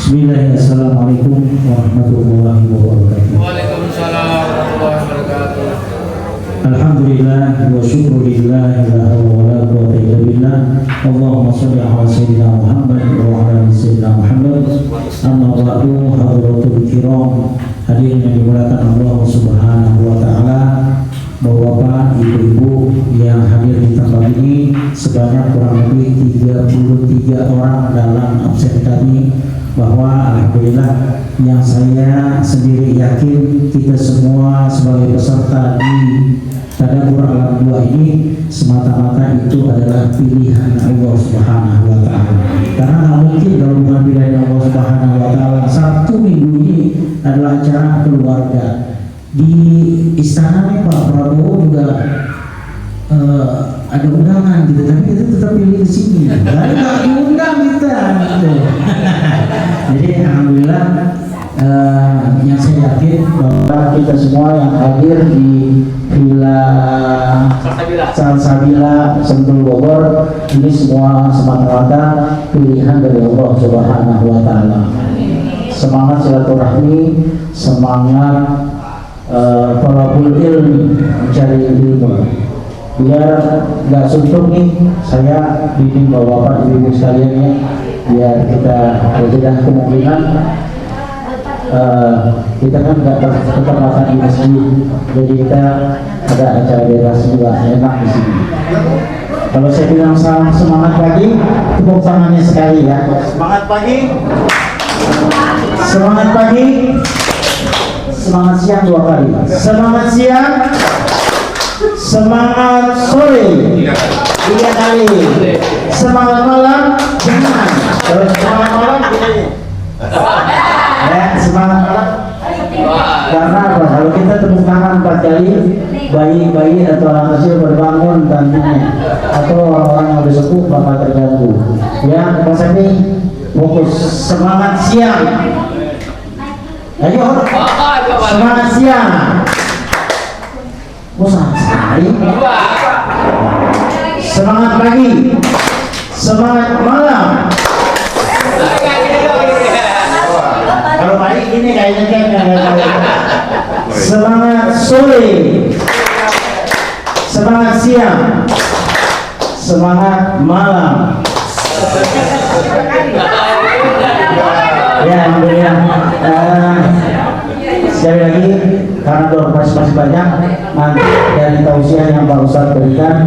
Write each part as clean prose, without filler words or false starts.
Bismillahirrahmanirrahim. Assalamualaikum warahmatullahi wabarakatuh. Waalaikumsalam warahmatullahi wabarakatuh. Alhamdulillah wa syukurillah la hawla wa la quwwata illa billah. Allahumma shalli ala sayyidina Muhammad wa ala ali sayyidina Muhammad. Amma ba'du, hadratul kiram, hadirin yang dimuliakan Allah Subhanahu wa taala. Bapak-bapak, ibu-ibu yang hadir di tempat ini sebanyak kurang lebih 33 orang dalam absen kami, bahwa alhamdulillah yang saya sendiri yakin kita semua sebagai peserta di Tadabbur Alam 2 ini semata-mata itu adalah pilihan Allah Subhanahu wa taala. Karena nggak mungkin kalau bukan pilihan Allah Subhanahu wa taala. Sabtu minggu ini adalah acara keluarga di istana Pak Prabowo juga ada undangan gitu, tapi kita tetap pilih di sini. Lalu nggak diundang kita gitu. Jadi alhamdulillah yang saya yakin bahwa kita semua yang hadir di Villa Salsabila Sentul Bogor ini semua semata-mata pilihan dari Allah Subhanahu wa taala. Semangat silaturahmi, semangat thalabul ilmi, mencari ilmu. Biar nggak suntuk nih, saya bimbing bapak-bapak, ibu-ibu sekalian ya, biar kita tidak kemungkinan kita kan nggak tetap makan di masjid, jadi kita ada acara bebas juga enak di sini. Kalau saya bilang salam semangat pagi, tepuk tangannya sekali ya. Semangat pagi, semangat pagi, semangat siang 2 kali. Semangat siang, semangat sore 3 kali. Semangat malam jangan. Kalau semangat malam gini. Semangat malam. Karena apa? Kalau kita tepuk tangan 4 kali, bayi-bayi atau anak kecil berbangun nantinya, atau orang-orang yang udah sepuh bakal terganggu. Ya, Mas Andi, fokus. Semangat siang. Ayo, semangat siang. Bosan sekali. Semangat pagi, semangat malam. Kalau pagi ini kayaknya kan semangat sore, semangat siang, semangat malam. Ya, alhamdulillah. Sekali lagi, karena doa masih banyak, nanti dari tausiah yang Pak Ustadz berikan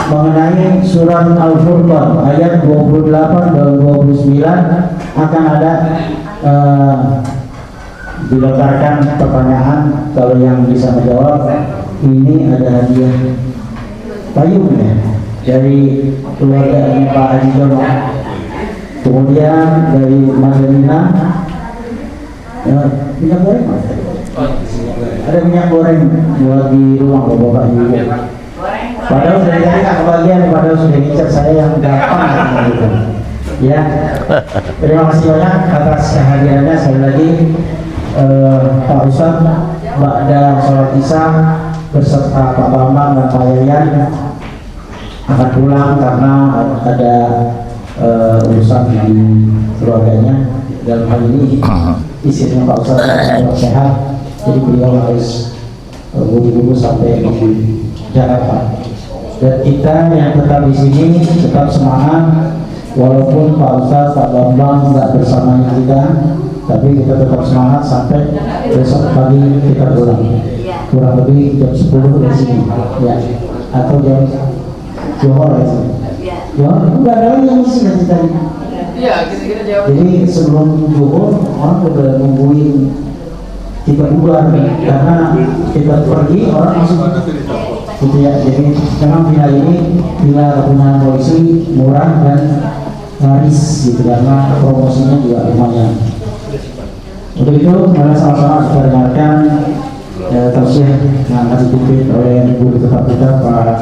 mengenai surat Al-Furqan ayat 28 dan 29 akan ada dilontarkan pertanyaan. Kalau yang bisa menjawab, ini ada hadiah payung ya dari keluarga Pak Haji Dono, kemudian dari Madalina minyak goreng, ada minyak goreng buat di rumah bapak ibu. Padahal dari tadi nggak kebagian, padahal sudah ngincar saya yang gampang gitu. Ya, terima kasih banyak atas kehadirannya. Sekali lagi Pak Ustadz ba'da sholat isya beserta Pak Bambang dan Pak Yayan akan pulang karena ada urusan di keluarganya. Dalam hal ini istrinya Pak Ustadz sehat, jadi beliau harus buru-buru sampai di Jakarta. Dan kita yang tetap di sini tetap semangat, walaupun Pak Ustadz, Pak Bambang nggak bersama kita, tapi kita tetap semangat sampai besok pagi kita pulang. Kurang lebih jam 10 di sini, ya, atau jam Johor ya sini. Johor, nggak ada lagi yang isi nanti tadi. Iya, kita jawab. Jadi sebelum Johor orang udah nungguin kita bubar, karena kita pergi orang masuk gitu ya. Jadi memang villa ini villa kepunyaan polisi, murah dan laris gitu, karena promosinya juga lumayan. Untuk itu mari sama-sama kita dengarkan tausiah yang akan dipimpin oleh guru tetap kita Pak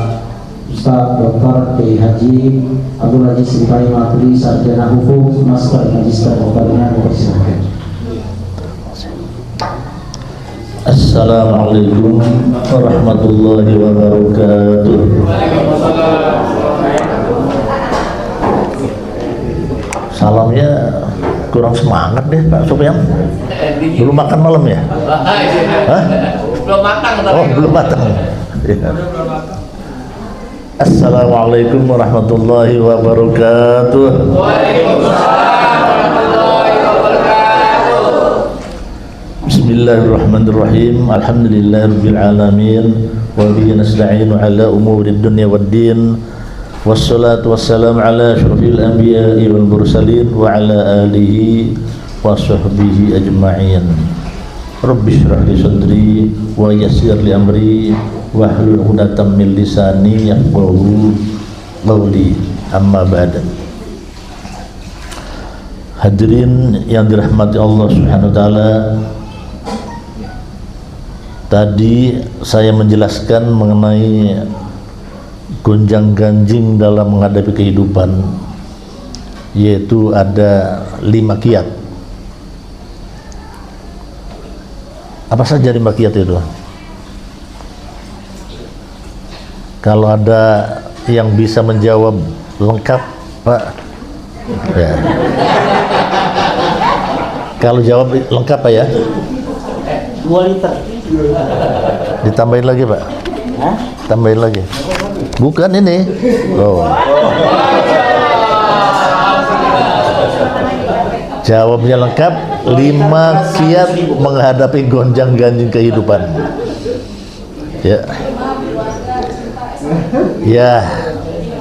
Ustadz Dr. Kiai Haji Abdul Aziz Rifai Matri, Sarjana Hukum, Master Magister Hukumnya. Assalamualaikum warahmatullahi wabarakatuh. Salamnya kurang kurang semangat deh Pak Sofyan. Belum makan malam ya? Hah? Belum matang tapi. Oh, belum matang. Ya. Assalamualaikum warahmatullahi wabarakatuh. Waalaikumsalam warahmatullahi wabarakatuh. Bismillahirrahmanirrahim. Alhamdulillahirabbil alamin wa bihi nasta'inu ala umurid dunya waddin. Wassalatu wassalamu ala asyrafil anbiya'i wal mursalin wa ala alihi wa sahbihi ajma'in. Rabbi shrah li sadri wa yassir li amri wahlul 'uqdatam min lisani yafqahu qawli. Amma ba'd. Hadirin yang dirahmati Allah Subhanahu wa taala, tadi saya menjelaskan mengenai gonjang-ganjing dalam menghadapi kehidupan, yaitu ada 5 kiat. Apa saja 5 kiat itu? Kalau ada yang bisa menjawab lengkap, Pak. Ya. Kalau jawab lengkap Pak ya? 2 liter. Ditambahin lagi Pak? Hah? Tambahin lagi. Bukan ini. Oh. Jawabnya lengkap, 5 kiat menghadapi gonjang-ganjing kehidupan. Ya. Ya.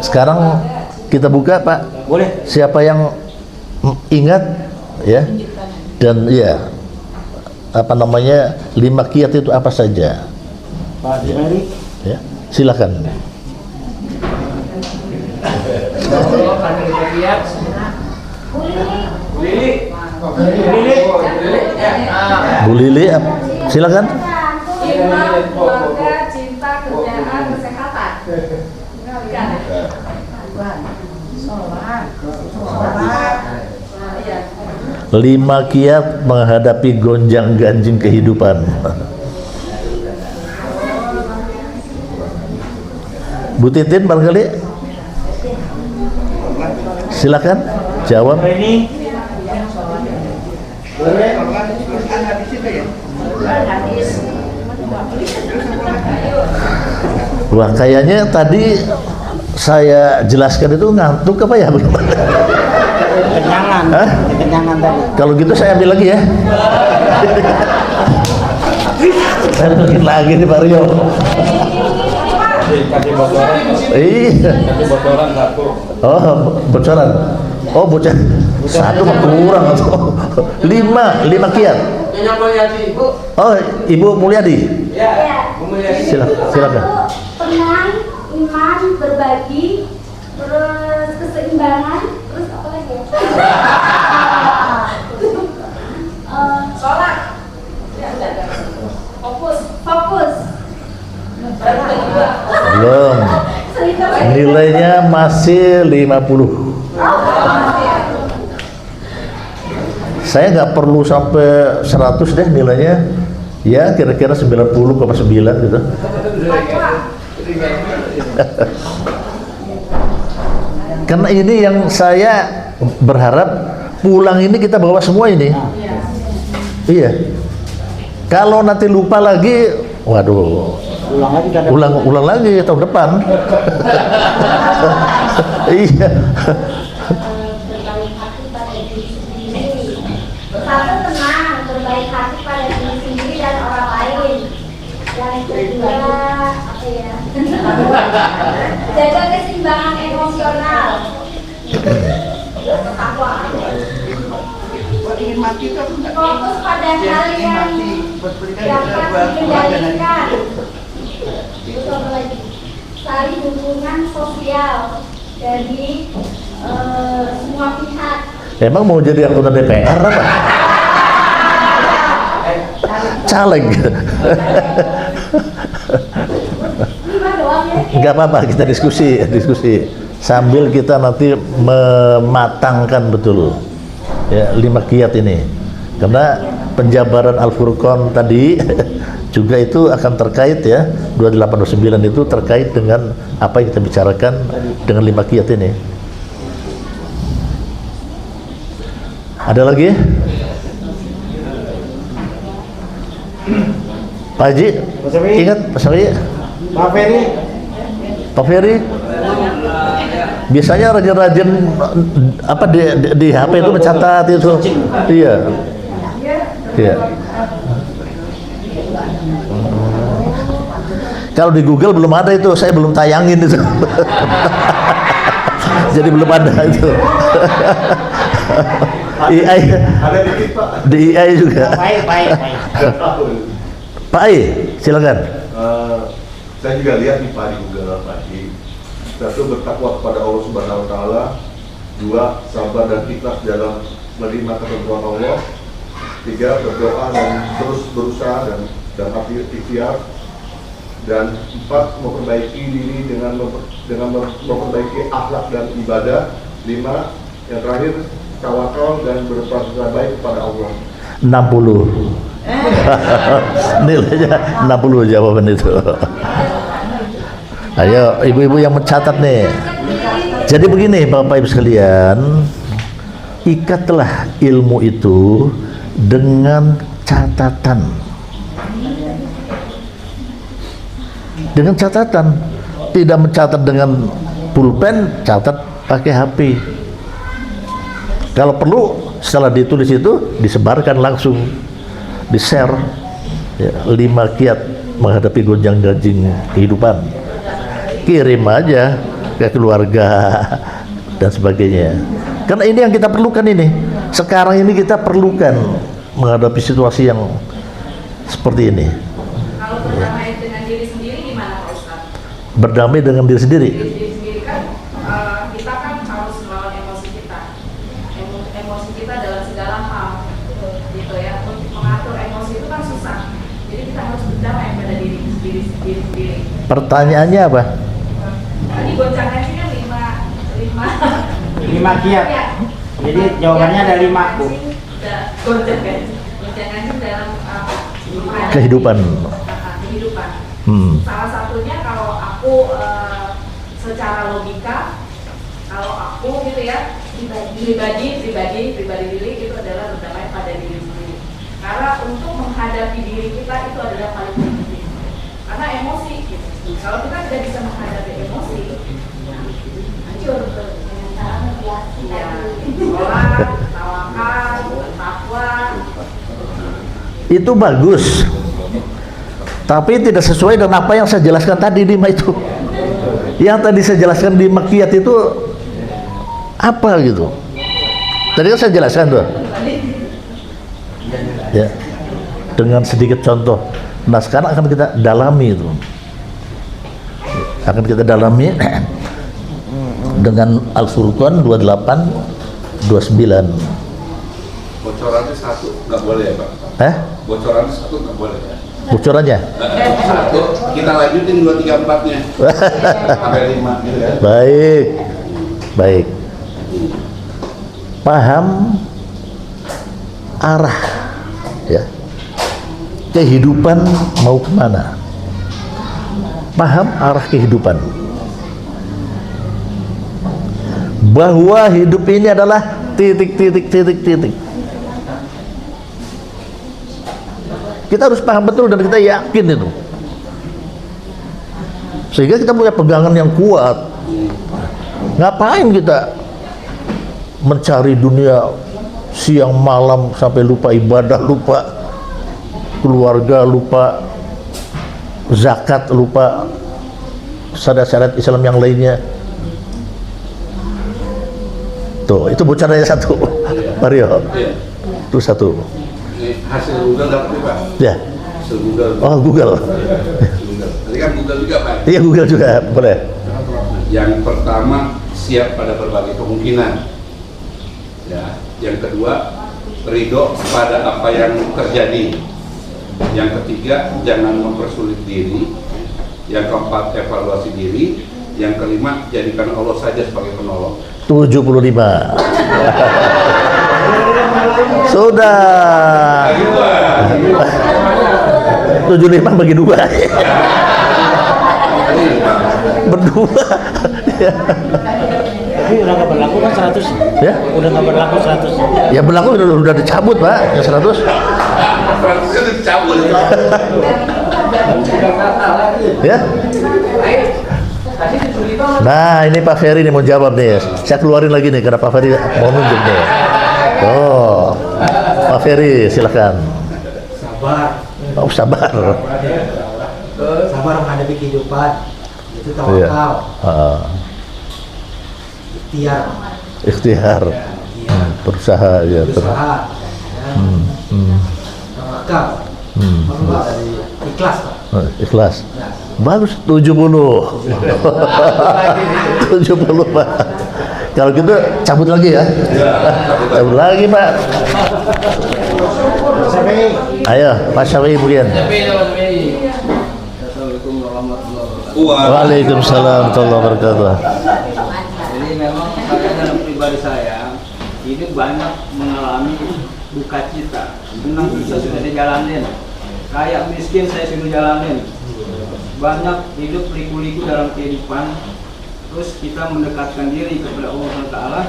Sekarang kita buka Pak. Boleh. Siapa yang ingat ya? Dan ya, apa namanya, 5 kiat itu apa saja? Pak Jemeri. Ya, silakan. Bu Lili, silakan. Iman, keluarga, cinta, kerjaan, kesehatan. Sholat. 5 kiat menghadapi gonjang-ganjing kehidupan. Bu Titin barangkali, silakan jawab. Ini. Wah, kayaknya tadi saya jelaskan itu ngantuk apa ya? Kenyangan. Hah? Kenyangan tadi. Kalau gitu saya ambil lagi ya. Saya bikin lagi nih Pak Rio. Kasih bocoran. Iya. Kasih bocoran 1. Oh, bocoran. Oh, bocor. 1 mah kurang. 5 kiat. Nyonya Mulyadi, Bu. Oh, Ibu Mulyadi. Ya, Bu Mulyadi. Silakan. Tenang, iman, berbagi, terus keseimbangan, terus apa lagi ya? Sholat. Fokus. Belum. Nilainya masih 50. Saya nggak perlu sampai 100 deh nilainya. Ya, kira-kira 90,9 gitu. Karena ini yang saya berharap pulang ini kita bawa semua ini. Iya. Kalau nanti lupa lagi, waduh. Ulang lagi kan. Ulang lagi tahun depan. Iya. Satu, tenang, berbaik hati pada diri sendiri dan orang lain. Yang kedua, apa ya? Jaga keseimbangan emosional. Fokus pada hal yang dapat dikendalikan. Terus apa lagi? Saling hubungan sosial dari semua pihak. Emang mau jadi anggota DPR apa? Caleg. Lima doang ya? Enggak apa-apa, kita diskusi sambil kita nanti mematangkan betul ya 5 kiat ini, karena penjabaran Al-Furqan tadi juga itu akan terkait ya, 2829 itu terkait dengan apa yang kita bicarakan dengan 5 kiat ini. Ada lagi? Pak Haji, Mas Safi. ingat Pak Safi? Pak Ferry. Pak Ferry? Biasanya rajin-rajin apa di HP itu mencatat itu. Iya. Iya. Kalau di Google belum ada itu, saya belum tayangin itu. Jadi belum ada itu. AI. Ada dikit Pak. Di AI juga. Baik. Pak Ai, silakan. Saya juga lihat nih Pak di Google Pak. Satu, bertakwa kepada Allah Subhanahu Wa Taala. Dua, sabar dan ikhlas dalam menerima ketentuan Allah. Tiga, berdoa dan terus berusaha dan ikhtiar. Dan empat, memperbaiki diri dengan memperbaiki akhlak dan ibadah. Lima, yang terakhir, tawakal dan berprasangka baik kepada Allah. 60. Nilainya 60 jawaban itu. Ayo ibu-ibu yang mencatat nih. Jadi begini Bapak Ibu sekalian, ikatlah ilmu itu dengan catatan. Dengan catatan, tidak mencatat dengan pulpen, catat pakai HP. Kalau perlu setelah ditulis itu disebarkan langsung, di-share ya, 5 kiat menghadapi gonjang-ganjing kehidupan. Kirim aja ke keluarga dan sebagainya. Karena ini yang kita perlukan ini. Sekarang ini kita perlukan menghadapi situasi yang seperti ini. Kalau berdamai dengan diri sendiri gimana Pak Ustadz? Berdamai dengan diri sendiri. Diri sendiri kan kita kan harus melawan emosi kita. Emosi kita dalam segala hal gitu ya. Untuk mengatur emosi itu kan susah. Jadi kita harus berdamai pada diri sendiri. Pertanyaannya apa? Tadi goncangan sih kan 5 kiat. Jadi jawabannya ada 5 Bu. Goncangan sih dalam Kehidupan. kehidupan. Salah satunya kalau aku secara logika, kalau aku gitu ya pribadi diri itu adalah berdamai pada diri sendiri. Karena untuk menghadapi diri kita itu adalah paling penting. Karena emosi gitu. Kalau kita tidak bisa menghadapi emosi, hancur dengan cara membiasakan. Ya, sholat, tawakal, takwa. Itu bagus. Tapi tidak sesuai dengan apa yang saya jelaskan tadi di itu. Yang tadi saya jelaskan di makiat itu apa gitu. Tadi kan saya jelaskan tuh. Ya. Dengan sedikit contoh. Nah, sekarang akan kita dalami itu. Akan kita dalami dengan Al-Furqan 28 29. Bocorannya 1 nggak boleh ya Pak? Bocorannya 1 nggak boleh ya? Bocorannya? 1, kita lanjutin 2, 3, 4-nya sampai 5 gitu ya. Baik. Paham arah ya. Kehidupan mau kemana? Paham arah kehidupan. Bahwa hidup ini adalah titik. Kita harus paham betul dan kita yakin itu. Sehingga kita punya pegangan yang kuat. Ngapain kita mencari dunia siang malam sampai lupa ibadah, lupa keluarga, lupa zakat, lupa syariat Islam yang lainnya. Tuh, itu bocorannya 1. Mario. Itu 1. Ini hasil Google dapat nih Pak? Ya. Hasil Google. Oh, Google. Tadi kan Google juga Pak? Iya, Google juga, boleh. Yang pertama, siap pada berbagai kemungkinan. Ya. Yang kedua, ridho pada apa yang terjadi. Yang ketiga, jangan mempersulit diri. Yang keempat, evaluasi diri. Yang kelima, jadikan Allah saja sebagai penolong. 75. Sudah. 75 bagi 2. Berdua. Tapi udah nggak berlaku kan 100? Ya? Udah nggak berlaku 100. Ya berlaku udah dicabut Pak, yang 100. Praktisnya dicabut. Ya. Nah ini Pak Ferry nih mau jawab nih. Saya keluarin lagi nih karena Pak Ferry mau nunjuk nih. Oh, Pak Ferry silakan. Sabar. Oh sabar. Sabar menghadapi kehidupan. Itu Iya. tawakal. Ikhtiar. Ikhtiar. Berusaha ya. Berusaha. Ya. Tawakal. Ikhlas Pak. Ikhlas. Bagus 70. 70 Pak. Kalau gitu cabut lagi ya. Cabut lagi Pak. Ayo Pak Syafi'i kemudian. Waalaikumsalam warahmatullahi wabarakatuh. Jadi memang saya dalam pribadi saya hidup banyak mengalami duka cita, senang susah sudah dijalanin, kaya miskin saya sudah jalanin, banyak hidup liku-liku dalam kehidupan. Terus kita mendekatkan diri kepada Allah Taala,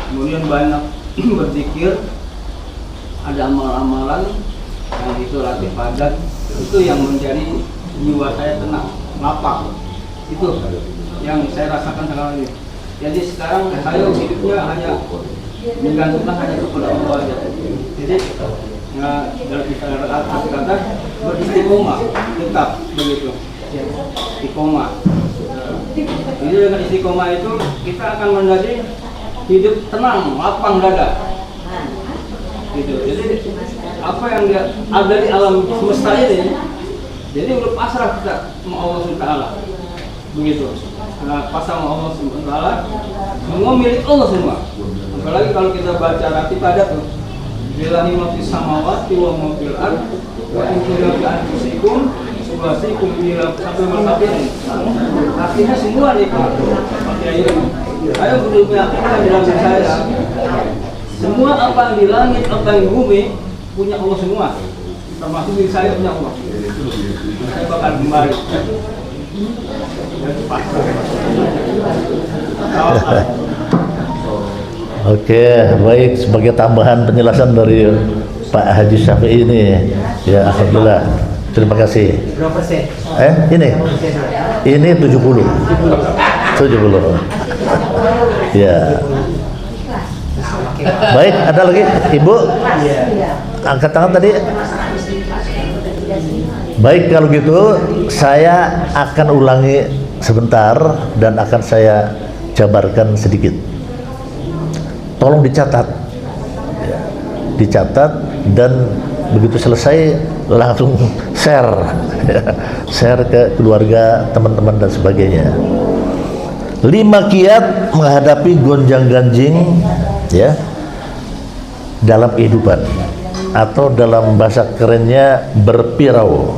kemudian banyak berzikir, ada amalan-amalan yang itu latih padat, itu yang menjadi jiwa saya tenang, lapang. Itu yang saya rasakan sekarang ini. Jadi sekarang saya hidupnya hanya menggantungkan hanya kepada Allah saja. Jadi ya, dalam kata beristiqomah tetap begitu. Istiqomah. Jadi dengan istiqomah itu kita akan menjadi hidup tenang, lapang dada. Gitu. Jadi apa yang dia ada di alam semesta ini, jadi udah pasrah kita sama Allah Taala. Begitu. Nah, pasrah sama Allah Taala, semua milik Allah semua. Apalagi kalau kita baca rati pada tuh, billahi ma fis samawati wa ma fil ardh wa in kuntum fi anfusikum subhasikum ila sampai masakin. Artinya semua nih Pak. Ayo belum meyakinkan dalam diri saya. Semua apa yang di langit, apa yang di bumi punya Allah semua. Termasuk diri saya punya Allah. Saya bakal kembali. Oke, baik, sebagai tambahan penjelasan dari Pak Haji Syafi'i ini, ya alhamdulillah, terima kasih. Berapa persen? Ini 70. Ya. Baik, ada lagi Ibu? Angkat tangan tadi. Baik, kalau gitu saya akan ulangi sebentar dan akan saya jabarkan sedikit. Tolong dicatat, ya. Dicatat dan begitu selesai langsung share, ya. Share ke keluarga, teman-teman dan sebagainya. 5 kiat menghadapi gonjang-ganjing, ya, dalam kehidupan, atau dalam bahasa kerennya berpirau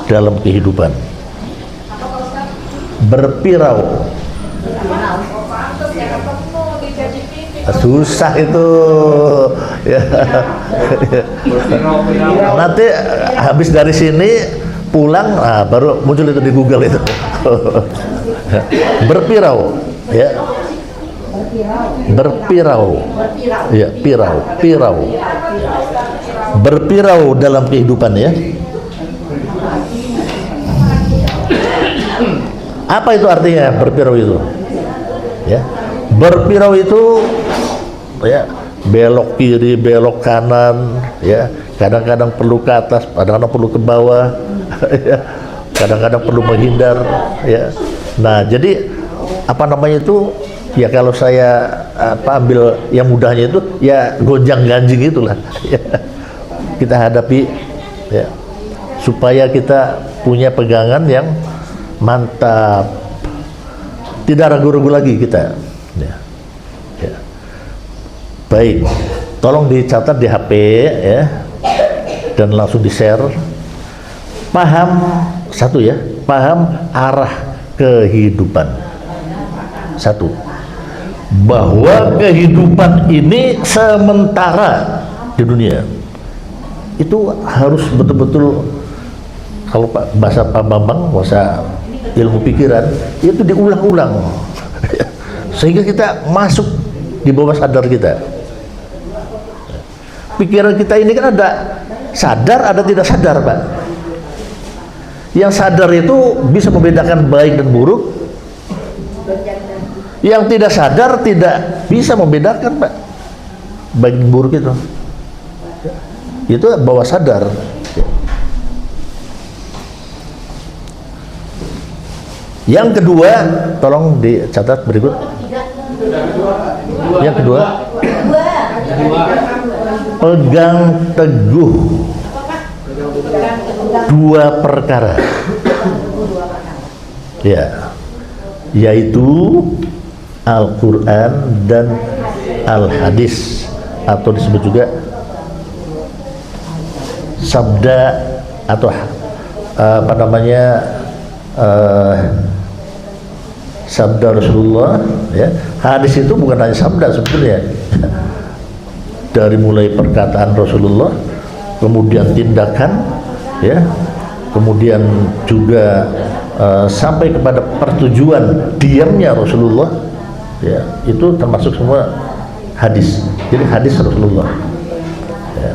dalam kehidupan. Berpirau. Susah itu ya. Nanti habis dari sini pulang, baru muncul itu di Google itu. Berpirau, ya. Berpirau, ya, pirau. Berpirau dalam kehidupan, ya. Apa itu artinya berpirau itu? Ya, berpirau itu, ya, belok kiri, belok kanan, ya. Kadang-kadang perlu ke atas, kadang-kadang perlu ke bawah, ya. Kadang-kadang perlu menghindar, ya. Nah, jadi apa namanya itu? Ya kalau saya ambil yang mudahnya itu, ya gonjang-ganjing itulah. Ya. Kita hadapi, ya, supaya kita punya pegangan yang mantap, tidak ragu-ragu lagi kita, ya. Ya. Baik, tolong dicatat di HP, ya, dan langsung di share. Paham satu, ya, paham arah kehidupan. Satu, bahwa kehidupan ini sementara di dunia. Itu harus betul-betul, kalau bahasa Pak Bambang, bahasa ilmu pikiran, itu diulang-ulang sehingga kita masuk di bawah sadar kita. Pikiran kita ini kan ada sadar, ada tidak sadar, Pak. Yang sadar itu bisa membedakan baik dan buruk. Yang tidak sadar tidak bisa membedakan, Pak, baik dan buruk itu. Itu bawah sadar. Yang kedua, tolong dicatat berikut. Yang kedua, pegang teguh dua perkara, ya, yaitu Al-Quran dan Al-Hadis, atau disebut juga sabda atau apa namanya, sabda Rasulullah, ya. Hadis itu bukan hanya sabda sebetulnya, dari mulai perkataan Rasulullah, kemudian tindakan, ya, kemudian juga sampai kepada pertujuan diamnya Rasulullah, ya, itu termasuk semua hadis. Jadi hadis Rasulullah, ya.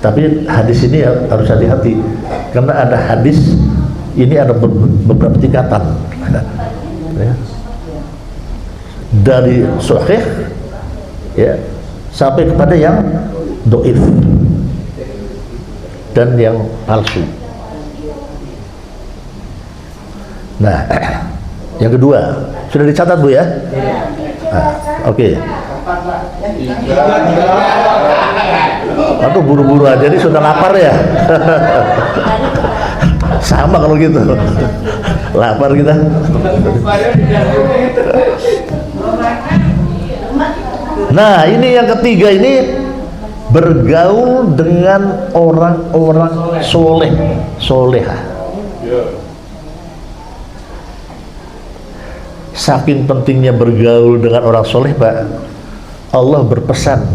Tapi hadis ini harus hati-hati, karena ada hadis ini ada beberapa tingkatan, ya. Dari sahih, ya, sampai kepada yang dhaif dan yang palsu. Nah, yang kedua sudah dicatat, Bu, ya? Oke. Aduh, buru-buru aja nih, sudah lapar ya. Sama kalau gitu, lapar kita. Nah, ini yang ketiga, ini bergaul dengan orang-orang soleh, solehah. Saking pentingnya bergaul dengan orang soleh, Pak, Allah berpesan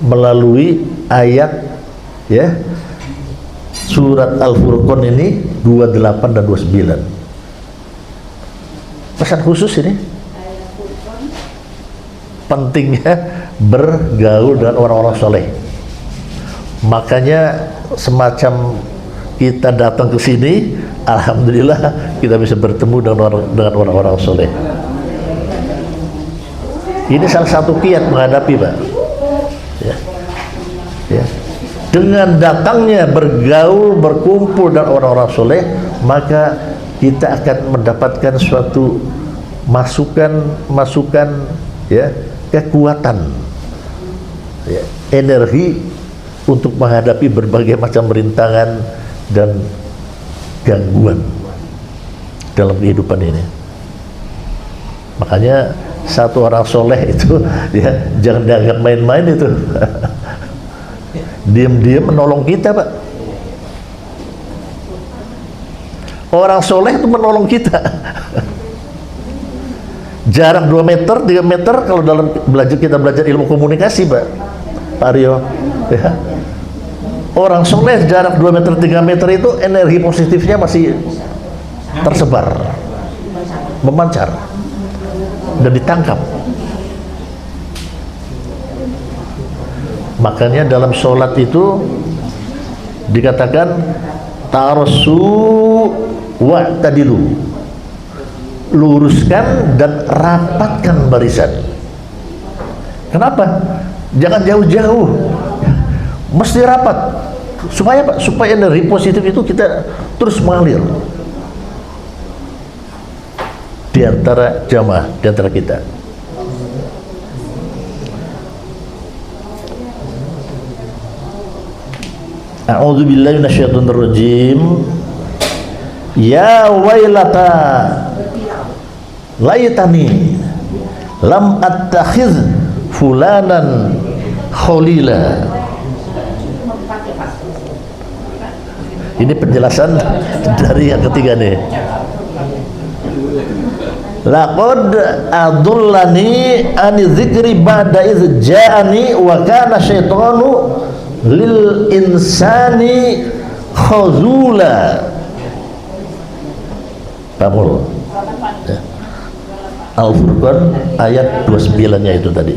melalui ayat, ya, surat Al-Furqan ini 28 dan 29. Pesan khusus ini, pentingnya bergaul dengan orang-orang soleh. Makanya semacam kita datang ke sini, alhamdulillah kita bisa bertemu dengan orang-orang soleh. Ini salah satu kiat menghadapi, Pak, ya. Ya. Dengan datangnya bergaul, berkumpul dengan orang-orang soleh, maka kita akan mendapatkan suatu masukan, ya, kekuatan, ya, energi untuk menghadapi berbagai macam rintangan dan gangguan dalam kehidupan ini. Makanya satu orang soleh itu, ya, jangan dianggap main-main itu. Diam-diam menolong kita, Pak. Orang soleh itu menolong kita. Jarak 2 meter, 3 meter kalau dalam kita belajar ilmu komunikasi, Pak Rio, ya. Orang soleh jarak 2 meter, 3 meter itu energi positifnya masih tersebar, memancar dan ditangkap. Makanya dalam sholat itu dikatakan tarasu wa'tadilu, luruskan dan rapatkan barisan. Kenapa? Jangan jauh-jauh, mesti rapat. Supaya Pak, supaya energi positif itu kita terus mengalir di antara jamaah, di antara kita. A'udzu billahi minasyaitonir rajim. Ya wailata laitani lam attakhidh fulanan khalila. Ini penjelasan dari yang ketiga nih. Laqad adullani an dzikri ba'da idz ja'ani wa kana syaitanu lil insani khazula. Pamul, ya. Al-Furqan ayat 29-nya itu tadi.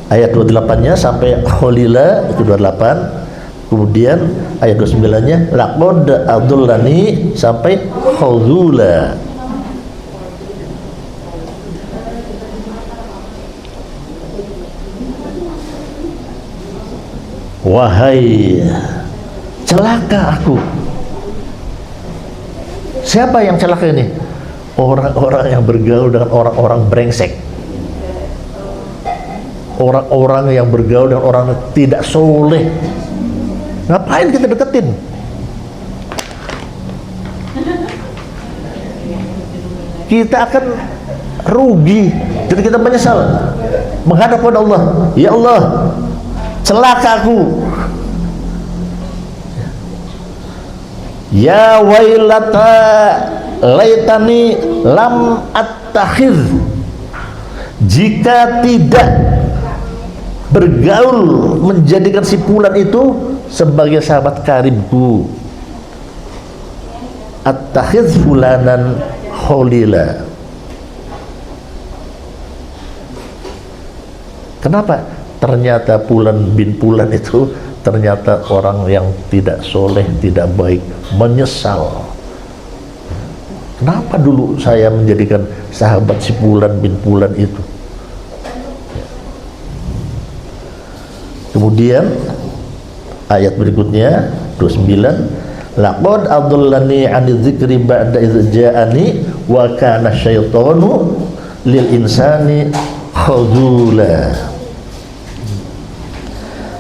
Ayat 28-nya sampai kholila itu 28. Kemudian ayat 29-nya laqad adallani sampai khuzula. Wahai celaka aku. Siapa yang celaka ini? Orang-orang yang bergaul dengan orang-orang brengsek. Orang-orang yang bergaul dengan orang yang tidak soleh. Ngapain kita deketin? Kita akan rugi dan kita menyesal menghadap kepada Allah. Ya Allah, celaka aku. Ya wailata laitani lam attakhidh, jika tidak bergaul menjadikan si fulan itu sebagai sahabat karibku. Attakhidh fulanan khalila. Kenapa? Ternyata Fulan bin Fulan itu ternyata orang yang tidak soleh, tidak baik, menyesal. Kenapa dulu saya menjadikan sahabat si Fulan bin Fulan itu? Kemudian ayat berikutnya 29, laqad adallani 'ani dzikri ba'da idz ja'ani wa kana syaitanu lil insani khadzula.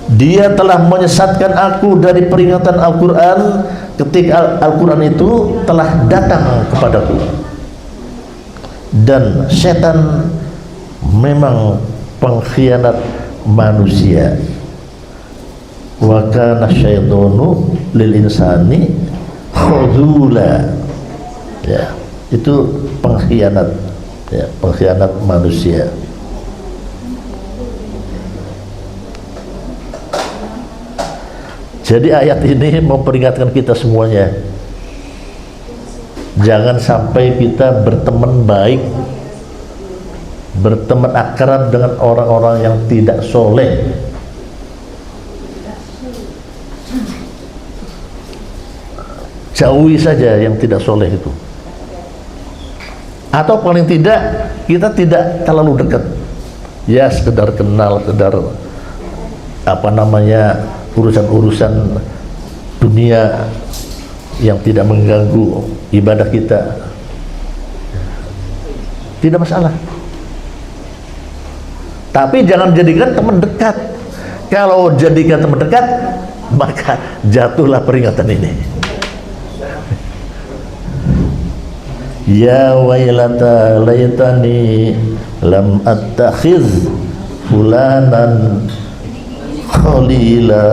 Dia telah menyesatkan aku dari peringatan Al-Quran ketika Al-Quran itu telah datang kepadaku, dan setan memang pengkhianat manusia. Wa kana syaitanu lil insani khadzula. Ya, itu pengkhianat, ya, pengkhianat manusia. Jadi ayat ini memperingatkan kita semuanya, jangan sampai kita berteman baik, berteman akrab dengan orang-orang yang tidak soleh. Jauhi saja yang tidak soleh itu. Atau paling tidak kita tidak terlalu dekat, ya sekedar kenal, sekedar apa namanya, urusan-urusan dunia yang tidak mengganggu ibadah kita, tidak masalah. Tapi jangan jadikan teman dekat. Kalau jadikan teman dekat, maka jatuhlah peringatan ini. Ya wailata laitani lam attakhidh fulanan khalila.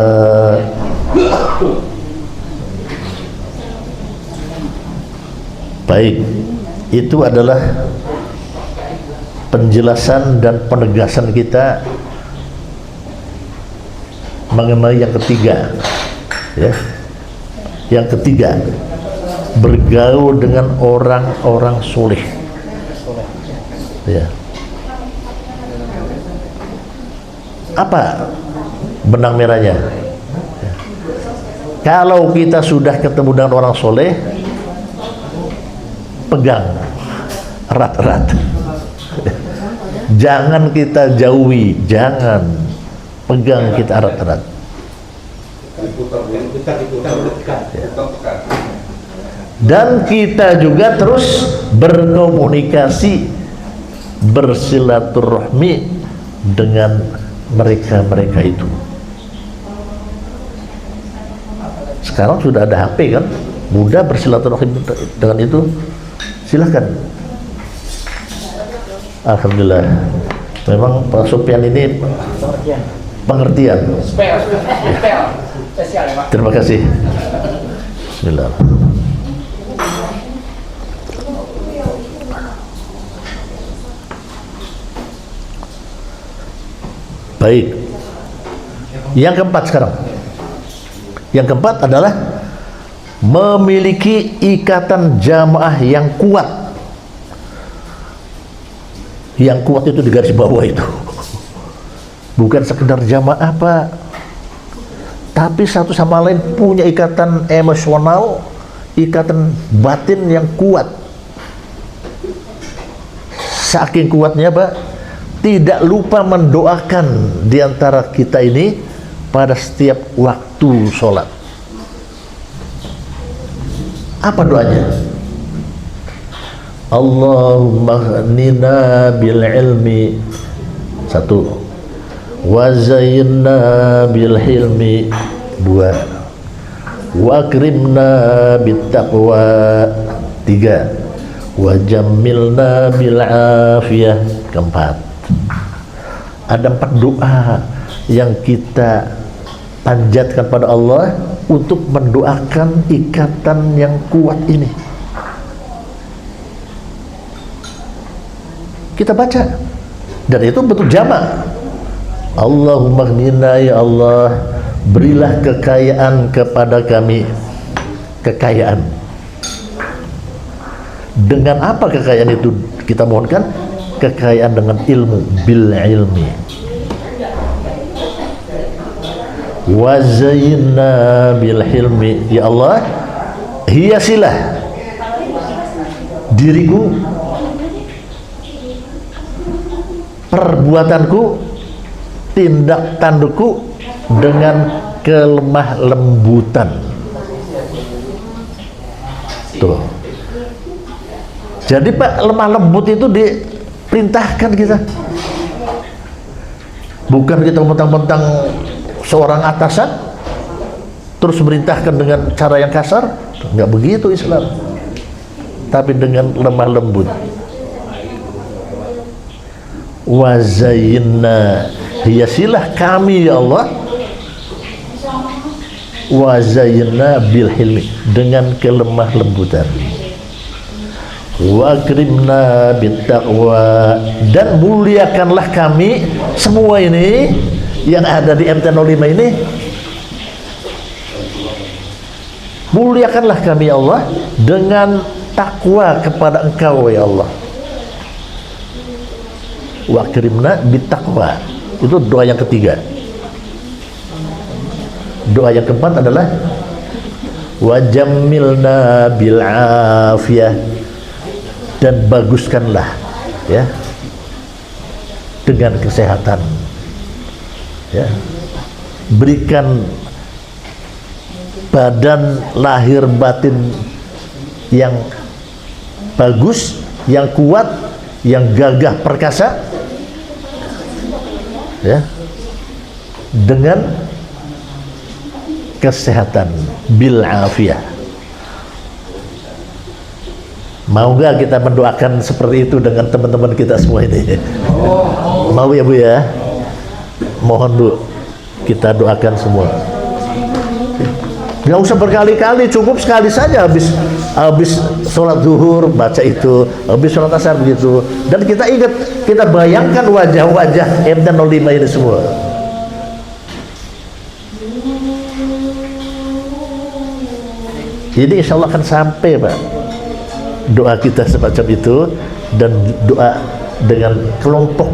Baik, itu adalah penjelasan dan penegasan kita mengenai yang ketiga, ya. Yang ketiga, bergaul dengan orang-orang soleh, ya. Apa benang merahnya? Ya. Kalau kita sudah ketemu dengan orang soleh, pegang erat-erat. Jangan kita jauhi, jangan, pegang kita erat-erat. Ya. Dan kita juga terus berkomunikasi, bersilaturahmi dengan mereka-mereka itu. Sekarang sudah ada HP kan, mudah bersilaturahmi dengan itu. Silahkan. Alhamdulillah, memang Pak Sopyan ini pengertian. Spesial ya Pak. Terima kasih. Bismillah. Baik. Yang keempat sekarang. Yang keempat adalah memiliki ikatan jamaah yang kuat Yang kuat itu di garis bawah itu. Bukan sekedar jamaah, Pak. Tapi satu sama lain punya ikatan emosional, ikatan batin yang kuat. Saking kuatnya, Pak, tidak lupa mendoakan di antara kita ini pada setiap waktu sholat. Apa doanya? Allahumma ghnina bil ilmi, satu, wa zayyinna bil hilmi, dua, wa akrimna bit taqwa, tiga, wa jammilna bil afiyah, keempat. Ada 4 doa yang kita panjatkan pada Allah untuk mendoakan ikatan yang kuat ini. Kita baca, dan itu bentuk jamak. Allahumma ghnina, ya Allah, berilah kekayaan kepada kami. Kekayaan. Dengan apa kekayaan itu kita mohonkan? Kekayaan dengan ilmu, bil ilmi. Wa zayyinna bil hilmi, ya Allah, hiasilah diriku, perbuatanku, tindak tandukku dengan kelemah lembutan. Tuh. Jadi Pak, lemah lembut itu diperintahkan kita. Bukan kita mentang-mentang seorang atasan terus merintahkan dengan cara yang kasar. Enggak begitu Islam. Tapi dengan lemah lembut. Wa zayyinna, hiasilah kami ya Allah, wa zayyinna bil hilmi, dengan kelemah lembutan, wa akrimna bit taqwa, dan muliakanlah kami semua ini yang ada di MT05 ini, muliakanlah kami ya Allah dengan takwa kepada Engkau ya Allah. Wa akrimna bit taqwa, itu doa yang ketiga. Doa yang keempat adalah wa jammilna bil afiyah, dan baguskanlah ya dengan kesehatan, ya, berikan badan lahir batin yang bagus, yang kuat, yang gagah perkasa, ya, dengan kesehatan, bil afiyah. Mau gak kita mendoakan seperti itu dengan teman-teman kita semua ini? Mau ya Bu ya? Mohon Bu, kita doakan semua. Nggak usah berkali-kali, cukup sekali saja. Habis sholat zuhur baca itu, habis sholat asar begitu. Dan kita ingat, kita bayangkan wajah-wajah MT05 ini semua. Jadi insya Allah akan sampai Pak doa kita semacam itu, dan doa dengan kelompok,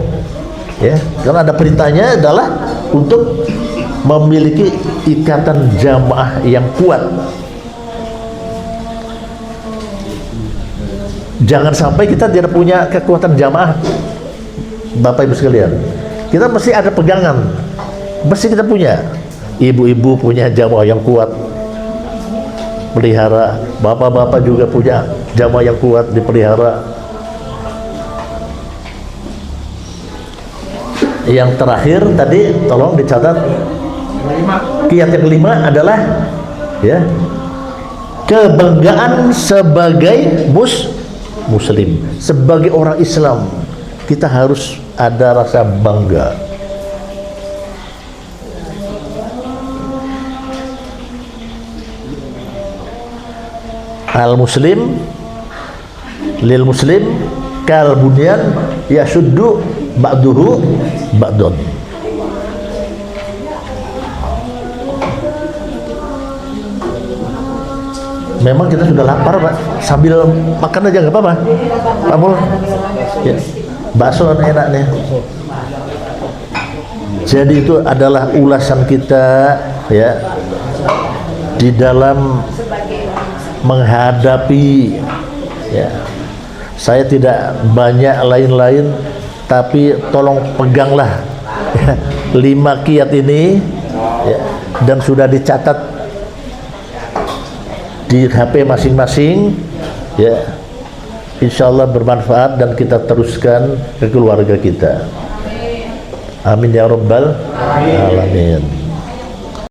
ya, karena ada perintahnya adalah untuk memiliki ikatan jamaah yang kuat. Jangan sampai kita tidak punya kekuatan jamaah, Bapak Ibu sekalian. Kita mesti ada pegangan, mesti kita punya. Ibu-ibu punya jamaah yang kuat, pelihara. Bapak-bapak juga punya jamaah yang kuat, dipelihara. Yang terakhir tadi tolong dicatat, kiat yang kelima adalah ya, kebanggaan sebagai muslim, sebagai orang Islam. Kita harus ada rasa bangga. Al muslim lil muslim kal bunyan yashuddu ba'duhu ba'dun. Memang kita sudah lapar Pak, sambil makan aja nggak apa-apa Pak Mul? Ya. bakso enak nih. Jadi itu adalah ulasan kita ya di dalam menghadapi ya. Saya tidak banyak lain-lain, tapi tolong peganglah ya, 5 kiat ini ya, dan sudah dicatat di HP masing-masing ya. Insya Allah bermanfaat dan kita teruskan ke keluarga kita. Amin ya rabbal alamin.